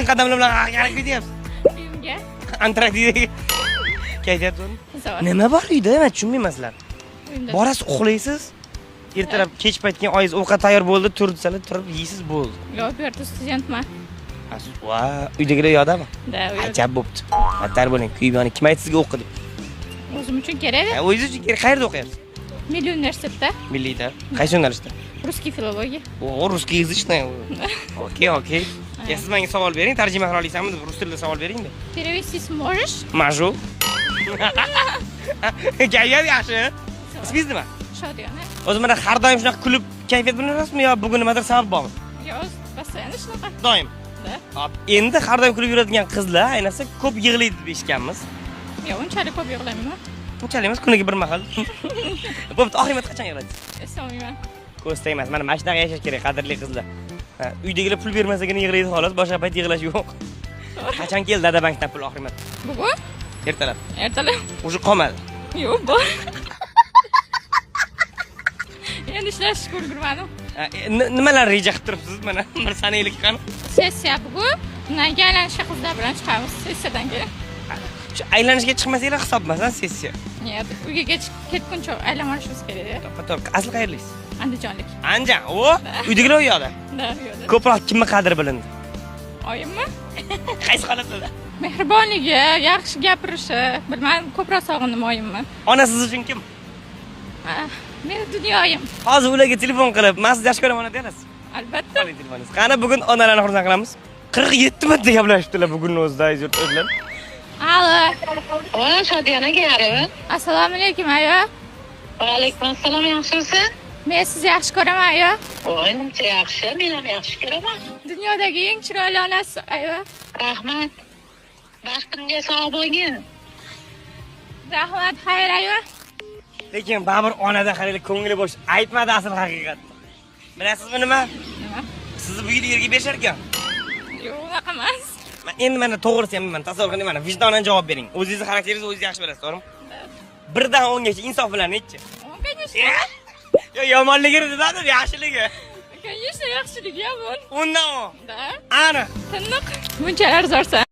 qadamlar bilan qarab ketyapsiz. Uyimga. Antraktidagi kayfiyat bormi? Zo'r. Nima bor uyda? Men tushunmayman sizlar. Uyimda. Borasiz uxlaysiz. Ertalab kech paytgan oyiz ovqat tayyor bo'ldi, turibsizlar, turib yeysiz bo'ldi. Yo'q, bu yerda studentman. Siz va uydagilar yodami? Da, u yerda. Ajab bo'pti. Xatar bo'ling, kuyibani kim aytdi sizga o'qi deb? O'zim uchun kerak. O'zingiz uchun kerak. Qayerda o'qiyapsiz? Milliy universitetda. Milliyda. Qaysi yo'nalishda? Russkiy filologiya. O, russkiy язычный. Okey. Siz menga savol bering, tarjima qila olasizmi deb rus tilida savol bering-da. Перевести сможешь? Maju. Kayfiyat yaxshi. Ismingiz nima? Shodiyona. O'zi mana har doim shunaqa kulib kayfiyat bilan yurasizmi yo bugun nimadir sabab bormi? Yo'q, постоянно shunaqa. Doim. Da. Hop, endi har doim kulib yuradigan qizlar, ayniqsa ko'p yig'laydi deb eshitganmiz. Yo'q, unchalik ko'p yig'lamayman. Unchalik emas, kuniga bir mahal. Bo'pti, oxirida qachon yig'laysiz? Eslolmayman. Ko'z tegmas. Mana mashinaga yashash kerak, qadrli qizlar. Uydagilar pul bermasagina yig'laydi xolos, boshqa payt yig'lash yo'q. Qachon keldi Dada bankdan pul oxirmat? Bugun? Ertalab. Ertalab. O'sha qolmadi. Yo'q, bor. Endi ishlashni ko'rgurmadim. Nimalar reja qilib turibsiz? Mana bir sanaylik qani. Sessiya bugun. Undan keyin aylanishga qizlar bilan chiqamiz sessiyadan keyin. Shu aylanishga chiqmasanglar hisob emas, sessiya. Yo'q, uyga ketguncha aylanishimiz kerak. To'xtab, asli qayerliksiz? Andijonlik. Andijon. O, uydagilar u yoqda. Da, yo'q. Ko'proq kimni qadri bilindi? Oyimmi? Qaysi holatda? Mehribonligi, yaxshi gapirishi, bilmadim, ko'proq sog'indim oyimni. Ona siz uchun kim? Men dunyoyim. Hozir ularga telefon qilib, "Men sizni yaxshi ko'raman" deysiz. Albatta. Qo'ling telefoningiz. Qani bugun onalarni xursand qilamiz. 47 marta gaplashibdilar bugunning o'zida yurt-o'zlar. Alo. Voy, Shodiyona keladi. Assalomu alaykum ayo. Va alaykum assalom, yaxshimisiz? Men sizni yaxshi ko'raman ayo. Voy, nimcha yaxshi, men ham yaxshi ko'raman. Dunyodagi eng chiroyli onasi ayo. Rahmat. Baxtimga sog' bo'lgin. Rahmat, xayr ayo. Lekin baribir onada qaraylik ko'ngli bo'sh aytmadi asl haqiqatni. Bilasizmi nima? Nima? Sizni bu yil yerga berishar ekan. Yo'q, unaqa emas. Men endi mana to'g'risi ham men tasavvur qiling, mana vijdonan javob bering. O'zingizni xarakteringizni o'zingiz yaxshi bilasiz, to'g'rimi? 1 dan 10 gacha insof bilan nechi? 10 конечно. Yo, yomonligini dedadi, yaxshiligi. Конечно, yaxshiligi ham bor. 10 dan 10. Da. Ana. Tiniq. Bunchalar zo'rsan.